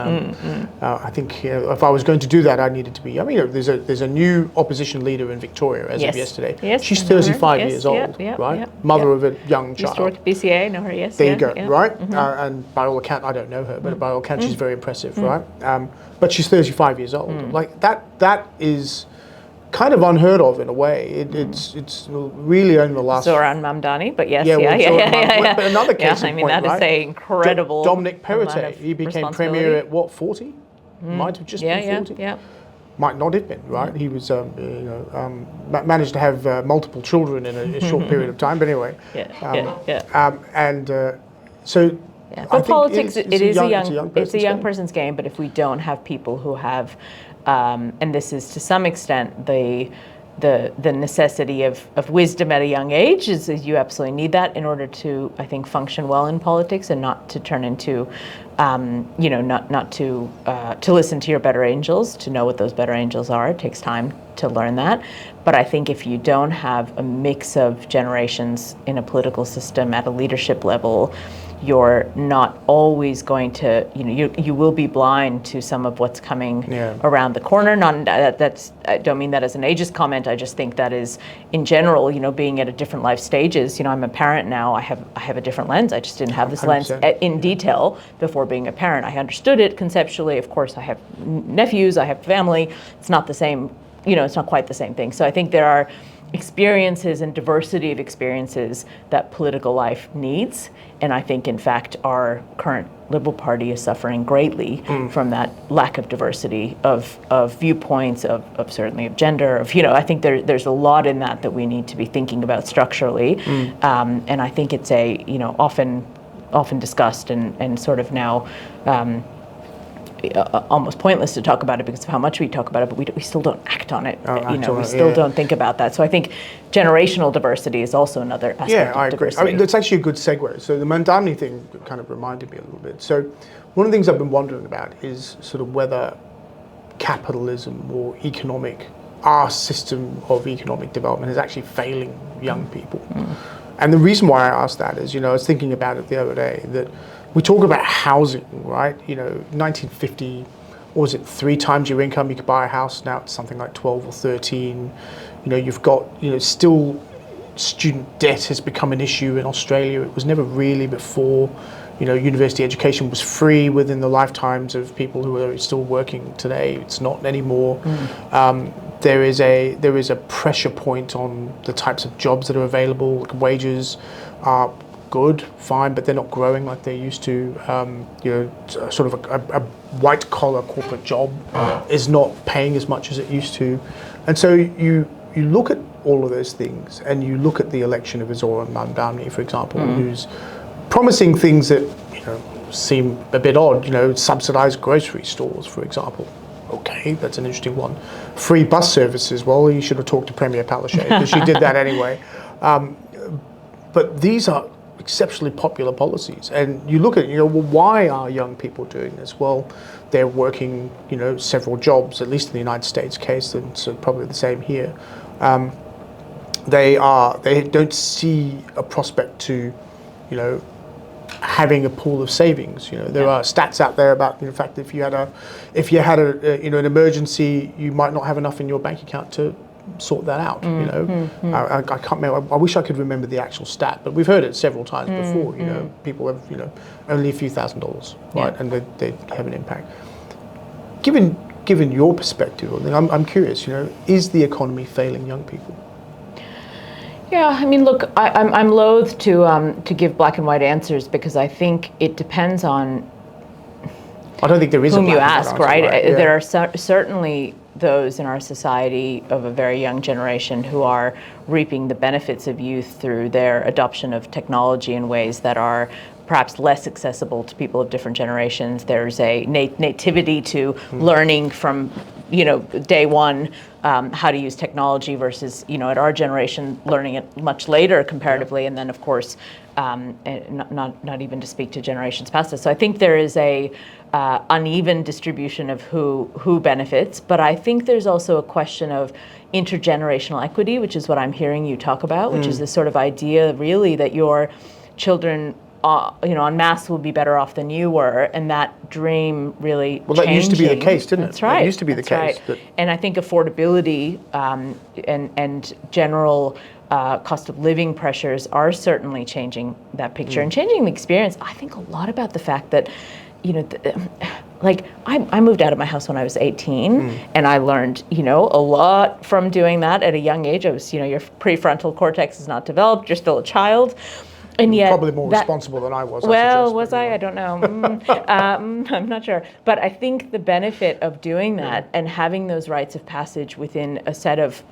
I think if I was going to do that, I needed to be. I mean, there's a new opposition leader in Victoria as of yesterday. Yes. She's 35 years old, right? Mother of a young child. Used to work at BCA. Know her? Yes. There you go. Right. And by all accounts, I don't know her, but by all accounts, she's very impressive, right? But she's 35 years old. Like that is kind of unheard of in a way. It's really only the last. Zoran Mamdani, but yes, But another case in point, that is an incredible. Dominic Perrottet, he became premier at what, 40? Might have just been 40. Yeah. Might not have been, right? He was, managed to have multiple children in a short period of time. But anyway, so. Yeah. But politics, it's a young person's game. But if we don't have people who have, and this is to some extent the necessity of wisdom at a young age, is you absolutely need that in order to, I think, function well in politics and not to turn into, not to listen to your better angels, to know what those better angels are. It takes time to learn that. But I think if you don't have a mix of generations in a political system at a leadership level, you're not always going to, you will be blind to some of what's coming around the corner. I don't mean that as an ageist comment. I just think that is, in general, being at a different life stages. I'm a parent now. I have a different lens. I just didn't have this 100%. Lens in detail before being a parent. I understood it conceptually. Of course, I have nephews. I have family. It's not the same. It's not quite the same thing. So I think there are experiences and diversity of experiences that political life needs. And I think, in fact, our current Liberal Party is suffering greatly from that lack of diversity of viewpoints, of certainly of gender, of, I think there's a lot in that we need to be thinking about structurally. And I think it's often discussed and sort of now almost pointless to talk about it because of how much we talk about it, but we still don't act on it. We still don't think about that. So I think generational diversity is also another aspect of diversity. I agree. That's actually a good segue. So the Mandani thing kind of reminded me a little bit. So one of the things I've been wondering about is sort of whether capitalism or our system of economic development is actually failing young people. And the reason why I asked that is, I was thinking about it the other day, that we talk about housing, right? 1950, what was it, 3 times your income you could buy a house. Now it's something like 12 or 13. You've got, still student debt has become an issue in Australia. It was never really before. University education was free within the lifetimes of people who are still working today. It's not anymore. There is a pressure point on the types of jobs that are available. Wages are good, fine, but they're not growing like they used to. Sort of a white collar corporate job is not paying as much as it used to, and so you look at all of those things, and you look at the election of Azora Mandani, for example, who's promising things that seem a bit odd. Subsidised grocery stores, for example. Okay, that's an interesting one. Free bus services. Well, you should have talked to Premier Palaszczuk because she did that anyway. But these are exceptionally popular policies, and you look at why are young people doing this? Well, they're working several jobs, at least in the United States case, and so probably the same here. They don't see a prospect to having a pool of savings. There are stats out there about the fact that if you had an emergency, you might not have enough in your bank account to sort that out. I can't remember. I wish I could remember the actual stat, but we've heard it several times before. People have only a few $1,000s, right, and they have an impact. Given your perspective, I'm curious. Is the economy failing young people? Yeah, I mean, look, I'm loath to give black and white answers because I think it depends on. I don't think there is whom a you ask, right? Yeah. There are certainly those in our society of a very young generation who are reaping the benefits of youth through their adoption of technology in ways that are perhaps less accessible to people of different generations. There's a nativity to learning from day one how to use technology versus at our generation learning it much later comparatively, and then of course not even to speak to generations past us. So I think there is a uneven distribution of who benefits, but I think there's also a question of intergenerational equity, which is what I'm hearing you talk about, which is this sort of idea really that your children en masse will be better off than you were, and that dream really changing. That used to be the case, didn't it? That's right. It used to be the case. Right. And I think affordability and general cost of living pressures are certainly changing that picture and changing the experience. I think a lot about the fact that, I moved out of my house when I was 18, and I learned, a lot from doing that at a young age. I was, your prefrontal cortex is not developed, you're still a child. And yet, probably more responsible than I was. Well, was I? I don't know. I'm not sure. But I think the benefit of doing that and having those rites of passage within a set of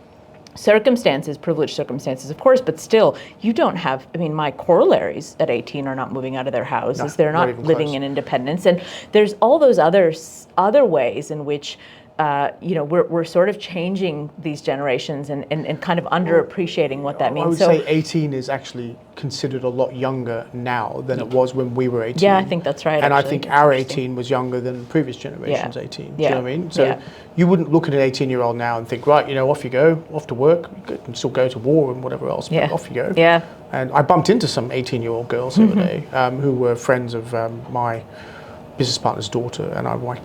circumstances, privileged circumstances, of course, but still, you don't have, my corollaries at 18 are not moving out of their houses. No, they're not living close. In independence. And there's all those other ways in which we're sort of changing these generations and kind of underappreciating what that means. I would say 18 is actually considered a lot younger now than it was when we were 18. Yeah, I think that's right. And actually. I think our 18 was younger than previous generations' 18. Do you know what I mean? So Yeah. you wouldn't look at an 18-year-old now and think, right, off you go, off to work. You can still go to war and whatever else, but off you go. Yeah. And I bumped into some 18-year-old girls the other day who were friends of my business partner's daughter, and I'm like,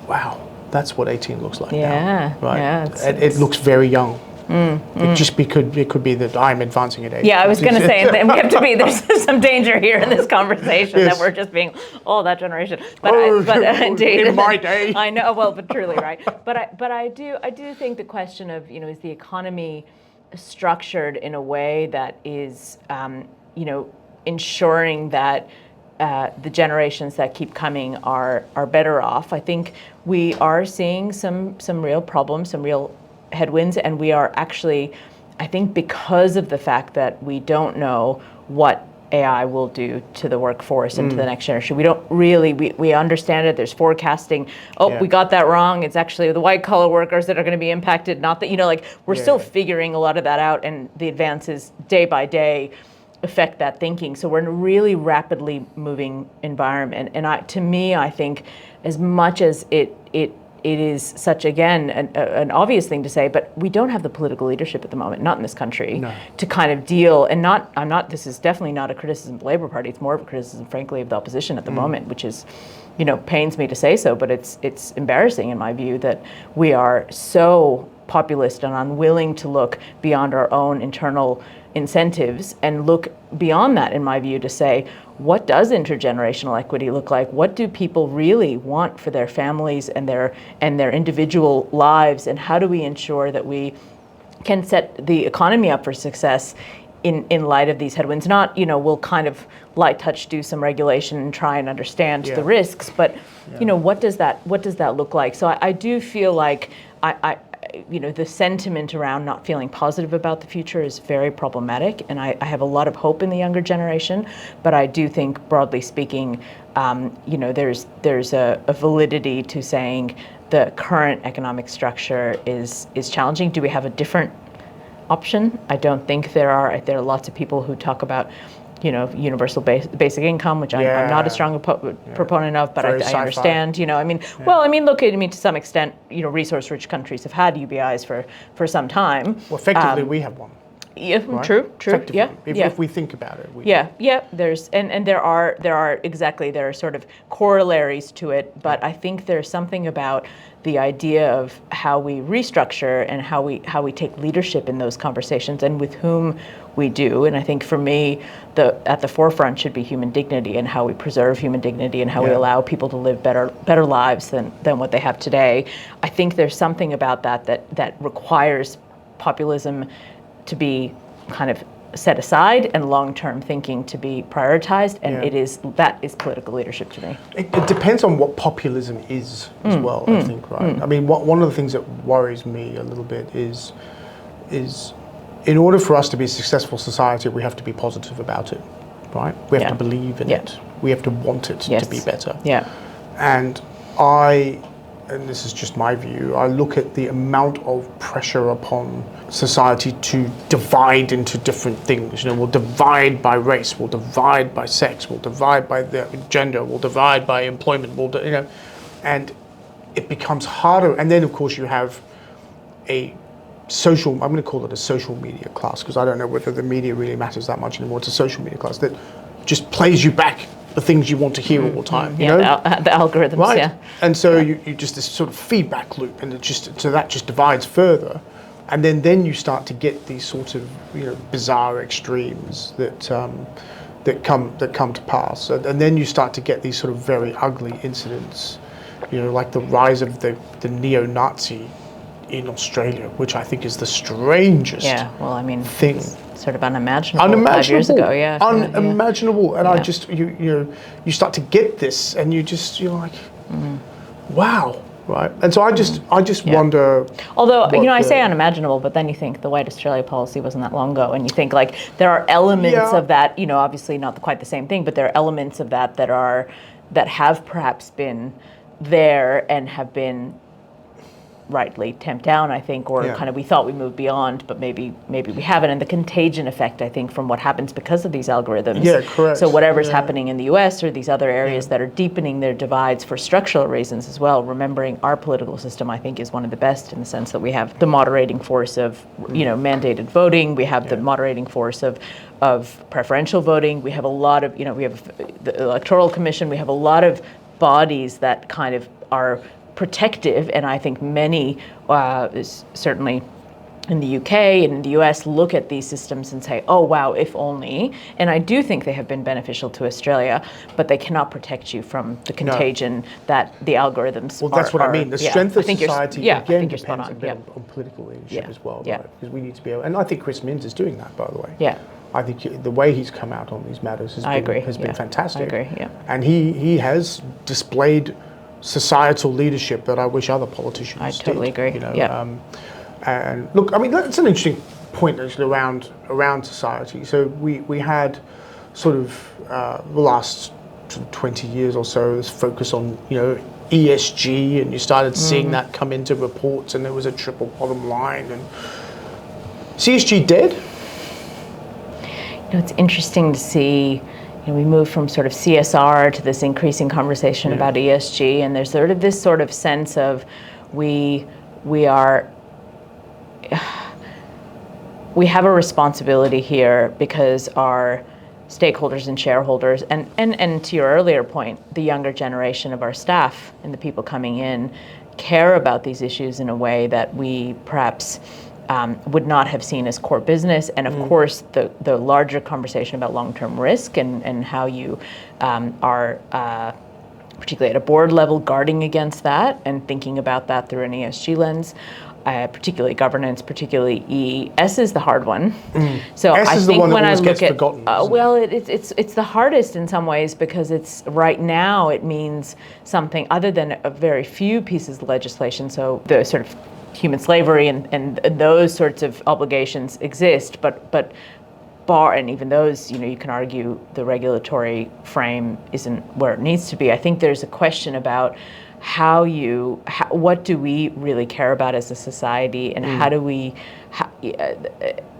wow. That's what 18 looks like now, right? Yeah, it looks very young. It could be that I'm advancing at age. Yeah, I was going to say, and we have to be. There's some danger here in this conversation that we're just being, that generation. But indeed, in my day, I know. Well, but truly, right? But I do think the question of is the economy structured in a way that is, ensuring that the generations that keep coming are better off. I think we are seeing some real problems, some real headwinds, and we are actually, I think, because of the fact that we don't know what AI will do to the workforce and to the next generation. We don't really, we understand it. There's forecasting. We got that wrong. It's actually the white collar workers that are going to be impacted. Not that, we're still figuring a lot of that out, and the advances day by day affect that thinking. So we're in a really rapidly moving environment. And to me, I think as much as it is such, again, an obvious thing to say, but we don't have the political leadership at the moment, not in this country, to kind of deal, and this is definitely not a criticism of the Labour Party, it's more of a criticism, frankly, of the opposition at the moment, which is, pains me to say so, but it's embarrassing in my view that we are so populist and unwilling to look beyond our own internal incentives and look beyond that, in my view, to say, what does intergenerational equity look like? What do people really want for their families and their individual lives? And how do we ensure that we can set the economy up for success in light of these headwinds? Not, we'll kind of light touch do some regulation and try and understand the risks, but what does that look like? So I do feel like the sentiment around not feeling positive about the future is very problematic, and I have a lot of hope in the younger generation, but I do think, broadly speaking, there's a validity to saying the current economic structure is challenging. Do we have a different option? I don't think there are. There are lots of people who talk about universal basic income, which I'm not a strong proponent of, but I understand, look, to some extent, resource-rich countries have had UBIs for some time. Well, effectively, we have one. Yeah, right? True. If we think about it. There's there are sort of corollaries to it, but I think there's something about the idea of how we restructure and how we take leadership in those conversations and with whom we do. And I think for me, at the forefront should be human dignity and how we preserve human dignity and how we allow people to live better lives than what they have today. I think there's something about that requires populism to be kind of set aside and long-term thinking to be prioritized, and that is political leadership to me. It depends on what populism is as well, I think, right? I mean, one of the things that worries me a little bit is in order for us to be a successful society, we have to be positive about it, right? We have to believe in it. We have to want it to be better. Yeah. And this is just my view, I look at the amount of pressure upon society to divide into different things. We'll divide by race, we'll divide by sex, we'll divide by the gender, we'll divide by employment, and it becomes harder. And then, of course, you have I'm going to call it a social media class, because I don't know whether the media really matters that much anymore. It's a social media class that just plays you back the things you want to hear all the time. The algorithms, right? And so you just this sort of feedback loop, and that just divides further, and then you start to get these sort of bizarre extremes that come to pass, and then you start to get these sort of very ugly incidents, like the rise of the neo-Nazi in Australia, which I think is the strangest thing. Sort of unimaginable 5 years ago, unimaginable. And I just, you start to get this, and you're like, wow, right? And so I just wonder. Although, I say unimaginable, but then you think the White Australia policy wasn't that long ago, and you think like there are elements of that, obviously not quite the same thing, but there are elements of that have perhaps been there and have been rightly tamped down, I think, or kind of we thought we moved beyond, but maybe we haven't. And the contagion effect, I think, from what happens because of these algorithms. Yeah, correct. So whatever's happening in the US or these other areas that are deepening their divides for structural reasons as well, remembering our political system, I think, is one of the best in the sense that we have the moderating force of, mandated voting, we have the moderating force of preferential voting, we have a lot of, we have the Electoral Commission, we have a lot of bodies that kind of are protective, and I think many, certainly in the UK and in the US look at these systems and say, oh, wow, if only. And I do think they have been beneficial to Australia, but they cannot protect you from the contagion that the algorithms Well, that's what I mean. The strength of society, again, depends a bit on political leadership as well, right? Because we need to be able, and I think Chris Minns is doing that, by the way. Yeah. I think the way he's come out on these matters has been fantastic. I agree, yeah. And he has displayed societal leadership that I wish other politicians did. I totally agree, you know? And look, I mean, that's an interesting point actually around society. So we had sort of the last sort of 20 years or so this focus on, you know, ESG, and you started seeing that come into reports, and there was a triple bottom line. And is ESG dead? You know, it's interesting to see. You know, we moved from sort of CSR to this increasing conversation about ESG, and there's sort of this sort of sense of we have a responsibility here because our stakeholders and shareholders, and to your earlier point, the younger generation of our staff and the people coming in care about these issues in a way that we perhaps would not have seen as core business. And of course, the larger conversation about long-term risk and how you are, particularly at a board level, guarding against that and thinking about that through an ESG lens. Particularly governance, particularly E. S is the hard one. So S I is think the one that when I always look gets at, forgotten. well, it's the hardest in some ways because it's right now it means something other than a very few pieces of legislation. So the sort of human slavery and those sorts of obligations exist, but and even those, you know, you can argue the regulatory frame isn't where it needs to be. I think there's a question about what do we really care about as a society, and how do we,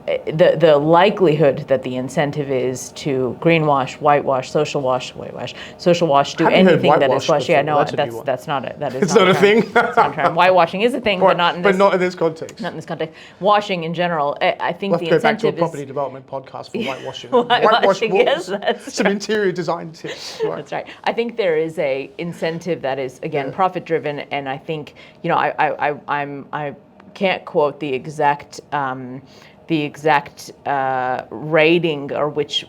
the likelihood that the incentive is to greenwash, whitewash, social wash, do anything that is wash. Yeah, no, that's not it. That is it's not a thing. It's not a term. Whitewashing is a thing, but not in this. But not in this context. Not in this context. Washing in general, I think the Let's go back to a incentive property development podcast for whitewashing. Whitewashing, walls. yes, that's some right. interior design tips. Right. That's right. I think there is a incentive that is again profit driven, and I think, you know, I can't quote the exact rating or which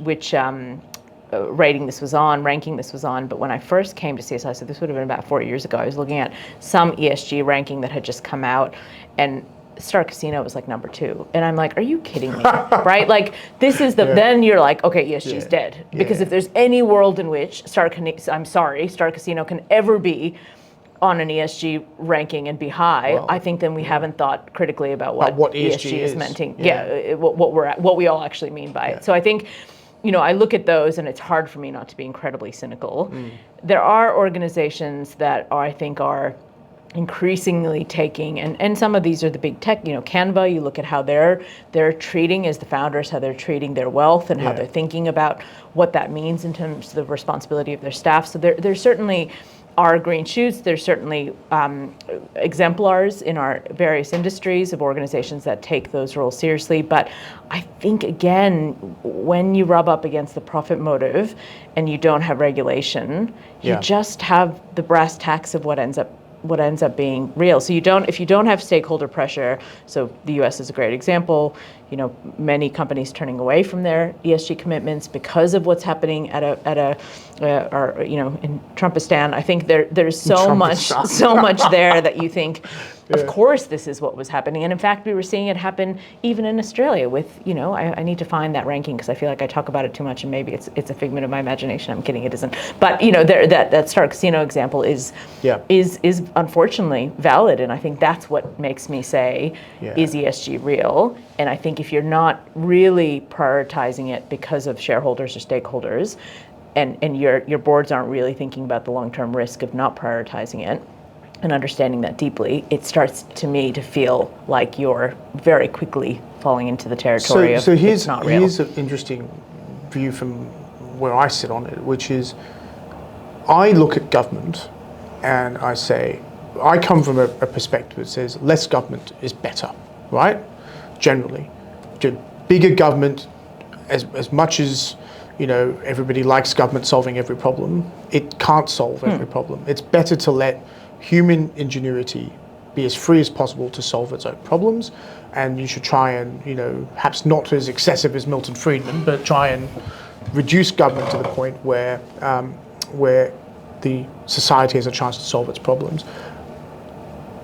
ranking this was on, but when I first came to CSI, so this would have been about 4 years ago, I was looking at some ESG ranking that had just come out, and Star Casino was like number 2, and I'm like, are you kidding me? Right? Like, this is the then you're like, okay, ESG's dead, because if there's any world in which Star Casino can ever be on an ESG ranking and be high, I think then we haven't thought critically about what ESG is meant to, what we all actually mean by it. So I think, you know, I look at those and it's hard for me not to be incredibly cynical. There are organizations that I think are increasingly taking, and some of these are the big tech, you know, Canva, you look at how they're treating, as the founders, how they're treating their wealth and how they're thinking about what that means in terms of the responsibility of their staff. So there certainly are green shoots. There's certainly exemplars in our various industries of organizations that take those roles seriously. But I think, again, when you rub up against the profit motive and you don't have regulation, you just have the brass tacks of what ends up being real. So if you don't have stakeholder pressure, so the US is a great example, you know, many companies turning away from their ESG commitments because of what's happening in Trumpistan. I think there's so much there that you think, of course this is what was happening. And in fact, we were seeing it happen even in Australia with, you know, I need to find that ranking because I feel like I talk about it too much and maybe it's a figment of my imagination. I'm kidding, it isn't. But, you know, that Star Casino example is unfortunately valid. And I think that's what makes me say, is ESG real? And I think if you're not really prioritizing it because of shareholders or stakeholders, and your boards aren't really thinking about the long-term risk of not prioritizing it and understanding that deeply, it starts to me to feel like you're very quickly falling into the territory of it's not real. Here's an interesting view from where I sit on it, which is I look at government and I say, I come from a perspective that says less government is better, right? Generally. Bigger government, as much as, you know, everybody likes government solving every problem, it can't solve every problem. It's better to let human ingenuity be as free as possible to solve its own problems, and you should try and, perhaps not as excessive as Milton Friedman, but try and reduce government to the point where the society has a chance to solve its problems.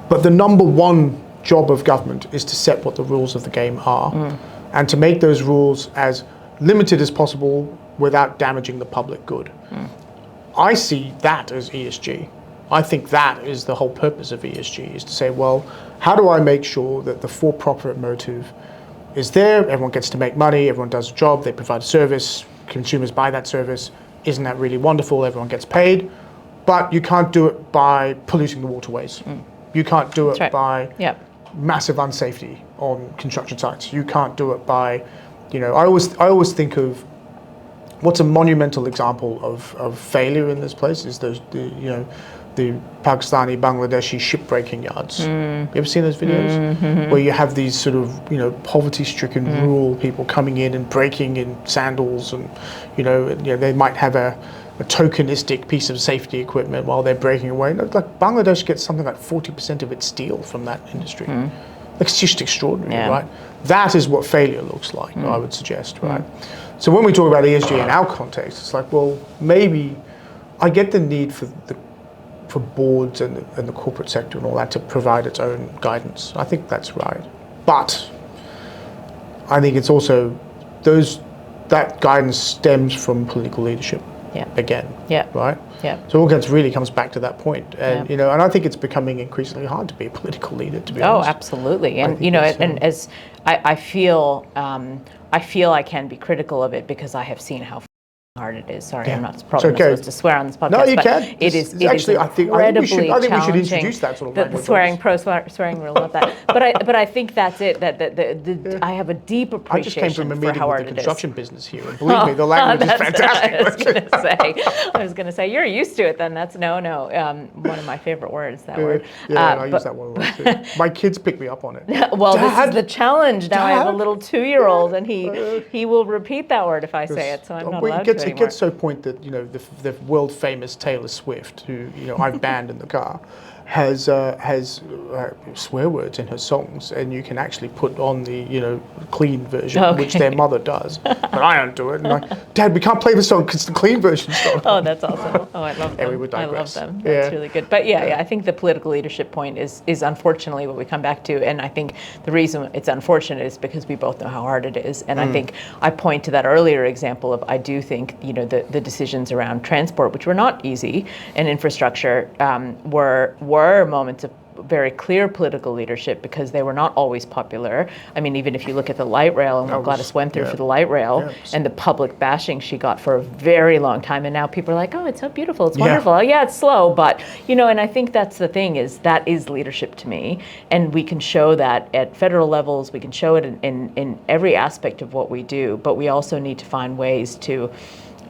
But the number one job of government is to set what the rules of the game are, and to make those rules as limited as possible without damaging the public good. I see that as ESG. I think that is the whole purpose of ESG, is to say, well, how do I make sure that the for-profit motive is there, everyone gets to make money, everyone does a job, they provide a service, consumers buy that service, isn't that really wonderful, everyone gets paid, but you can't do it by polluting the waterways. You can't do it by massive unsafety on construction sites. You can't do it by, I always think of what's a monumental example of failure in this place is the Pakistani, Bangladeshi shipbreaking yards. You ever seen those videos? Where you have these sort of, poverty-stricken rural people coming in and breaking in sandals, and, they might have a tokenistic piece of safety equipment while they're breaking away. Like Bangladesh gets something like 40% of its steel from that industry. It's just extraordinary, right? That is what failure looks like, I would suggest, right? So when we talk about ESG in our context, it's like, well, maybe I get the need for boards and the corporate sector and all that to provide its own guidance. I think that's right. But I think it's also that guidance stems from political leadership again, right? So all really comes back to that point. And, and I think it's becoming increasingly hard to be a political leader, to be honest. Oh, absolutely. And, and as I feel I can be critical of it because I have seen how hard it is. Sorry, I'm not probably not supposed to swear on this podcast. No, you but can. It is actually, incredibly I think we should challenging. introduce that sort of the language. swearing rule, not that. But I think that's it. I have a deep appreciation I just came from a for meeting how with hard the it construction is. business here, and believe me, the language is fantastic. I was going to say you're used to it. Then that's one of my favorite words. That word. I use that one a lot too. My kids pick me up on it. Well, Dad, this is the challenge. Now I have a little 2-year-old, and he will repeat that word if I say it. So I'm not allowed to anymore. It gets so point that the world famous Taylor Swift, who I've banned in the car, has swear words in her songs, and you can actually put on the clean version, which their mother does, but I don't do it. And like, Dad, we can't play the song because the clean version's not. Oh, that's awesome. Oh, I love them. We would digress. I love them. That's really good. But I think the political leadership point is unfortunately what we come back to, and I think the reason it's unfortunate is because we both know how hard it is, and I think I point to that earlier example of I do think the decisions around transport, which were not easy, and infrastructure were moments of very clear political leadership because they were not always popular. I mean, even if you look at the light rail and what Gladys went through for the light rail and the public bashing she got for a very long time, and now people are like, oh, it's so beautiful, it's wonderful. Oh, yeah, it's slow, but and I think that's the thing, is that is leadership to me, and we can show that at federal levels, we can show it in every aspect of what we do, but we also need to find ways to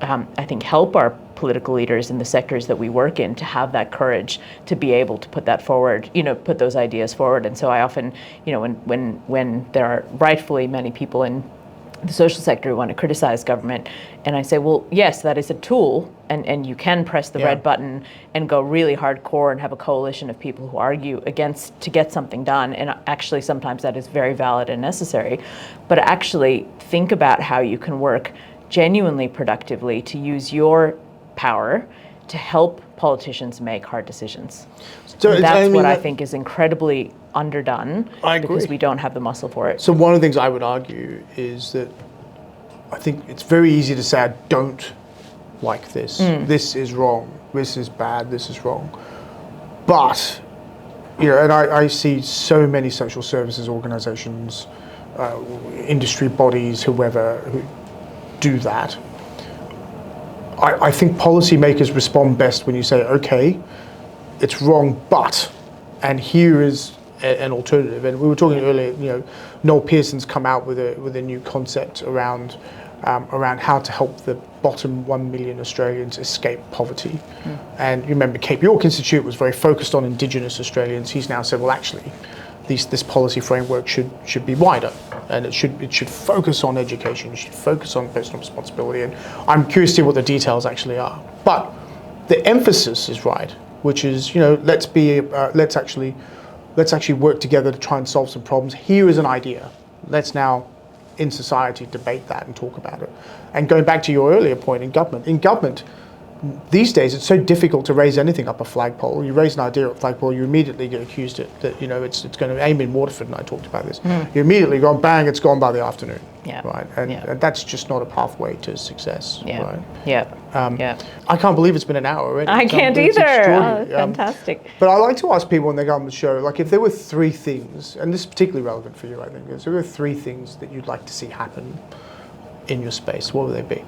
I think help our political leaders in the sectors that we work in to have that courage to be able to put that forward, put those ideas forward. And so I often, when there are rightfully many people in the social sector who want to criticize government, and I say, well, yes, that is a tool, and you can press the red button and go really hardcore and have a coalition of people who argue against to get something done. And actually, sometimes that is very valid and necessary. But actually think about how you can work genuinely productively to use your power to help politicians make hard decisions. So that's what I think is incredibly underdone because we don't have the muscle for it. So one of the things I would argue is that I think it's very easy to say, I don't like this. This is wrong. This is bad. This is wrong. But, and I see so many social services organizations, industry bodies, whoever, who do that. I think policymakers respond best when you say, okay, it's wrong, but, and here is an alternative. And we were talking earlier, Noel Pearson's come out with a new concept around how to help the bottom 1 million Australians escape poverty. And you remember Cape York Institute was very focused on Indigenous Australians. He's now said, well, actually, this policy framework should be wider, and it should focus on education, it should focus on personal responsibility, and I'm curious to see what the details actually are. But the emphasis is right, which is let's actually let's actually work together to try and solve some problems. Here is an idea. Let's now, in society, debate that and talk about it. And going back to your earlier point, in government, these days it's so difficult to raise anything up a flagpole. You raise an idea at a flagpole, you immediately get accused that it's going to aim in Waterford, and I talked about this. You immediately go, bang, it's gone by the afternoon. Yeah. Right. And that's just not a pathway to success. Yeah. Right. Yeah. I can't believe it's been an hour already. I can't It's either. extraordinary. Fantastic. But I like to ask people when they go on the show, like, if there were 3 things, and this is particularly relevant for you, I think, if there were 3 things that you'd like to see happen in your space, what would they be?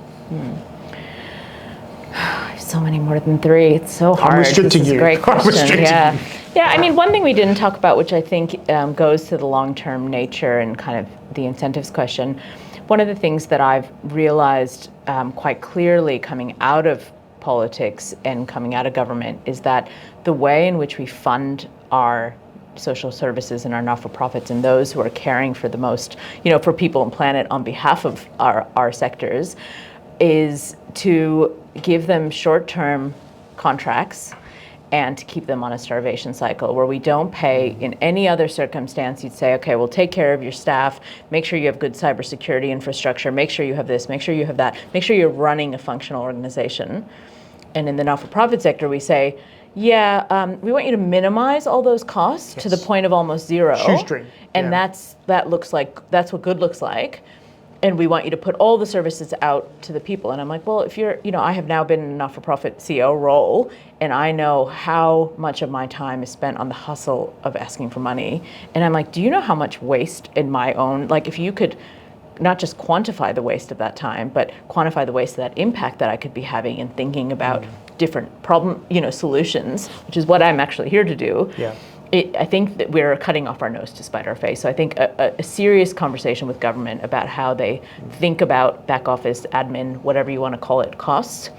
So many more than 3. It's so hard. I'm restricting This is you. a great I'm question. restricting Yeah. you. Yeah, I mean, one thing we didn't talk about, which I think goes to the long-term nature and kind of the incentives question, one of the things that I've realized quite clearly coming out of politics and coming out of government is that the way in which we fund our social services and our not-for-profits and those who are caring for the most, for people and planet on behalf of our sectors, is to give them short-term contracts and to keep them on a starvation cycle where we don't pay in any other circumstance. You'd say, okay, we'll take care of your staff, make sure you have good cybersecurity infrastructure, make sure you have this, make sure you have that, make sure you're running a functional organization. And in the not-for-profit sector, we say, we want you to minimize all those costs to the point of almost zero. Shoestring. And that's what good looks like. And we want you to put all the services out to the people. And I'm like, well, if you're, I have now been in a not-for-profit CEO role, and I know how much of my time is spent on the hustle of asking for money. And I'm like, do you know how much waste in my own, like, if you could not just quantify the waste of that time, but quantify the waste of that impact that I could be having in thinking about different problem, solutions, which is what I'm actually here to do. Yeah. I think that we're cutting off our nose to spite our face. So I think a serious conversation with government about how they think about back office, admin, whatever you want to call it, costs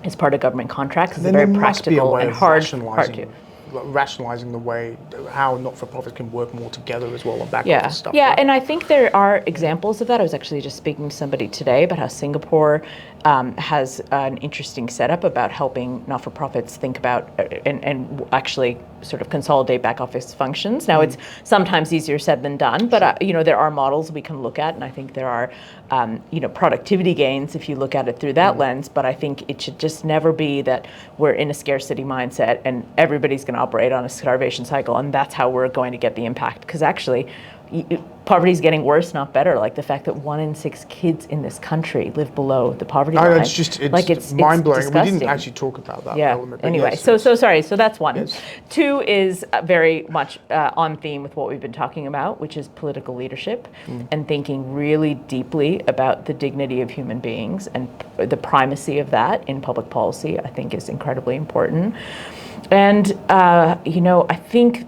as part of government contracts is a very practical and hard to. Rationalizing the way how not-for-profits can work more together as well on back office stuff. Yeah, right? and I think there are examples of that. I was actually just speaking to somebody today about how Singapore has an interesting setup about helping not-for-profits think about and actually sort of consolidate back office functions. Now, it's sometimes easier said than done, but there are models we can look at, and I think there are productivity gains if you look at it through that lens. But I think it should just never be that we're in a scarcity mindset and everybody's going to operate on a starvation cycle, and that's how we're going to get the impact. Because actually, poverty is getting worse, not better. Like the fact that 1 in 6 kids in this country live below the poverty line. It's mind-blowing. We didn't actually talk about that element. Anyway, yes, so sorry. So that's one. Yes. 2 is very much on theme with what we've been talking about, which is political leadership and thinking really deeply about the dignity of human beings and the primacy of that in public policy, I think is incredibly important. And, I think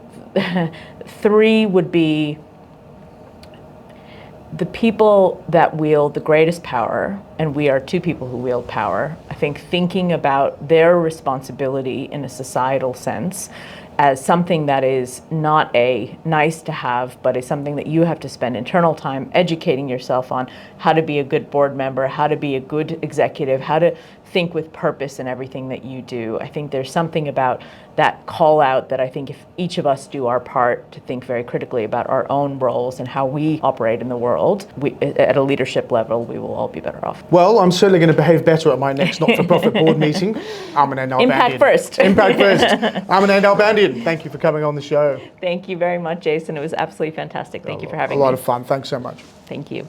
3 would be the people that wield the greatest power, and we are 2 people who wield power. I think thinking about their responsibility in a societal sense as something that is not a nice to have, but is something that you have to spend internal time educating yourself on how to be a good board member, how to be a good executive, how to think with purpose in everything that you do. I think there's something about that call out that I think if each of us do our part to think very critically about our own roles and how we operate in the world, at a leadership level, we will all be better off. Well, I'm certainly going to behave better at my next not-for-profit board meeting. Arminé Nalbandian. Impact first. Impact first. Arminé Nalbandian, thank you for coming on the show. Thank you very much, Jason. It was absolutely fantastic. Thank you for having me. A lot of fun. Thanks so much. Thank you.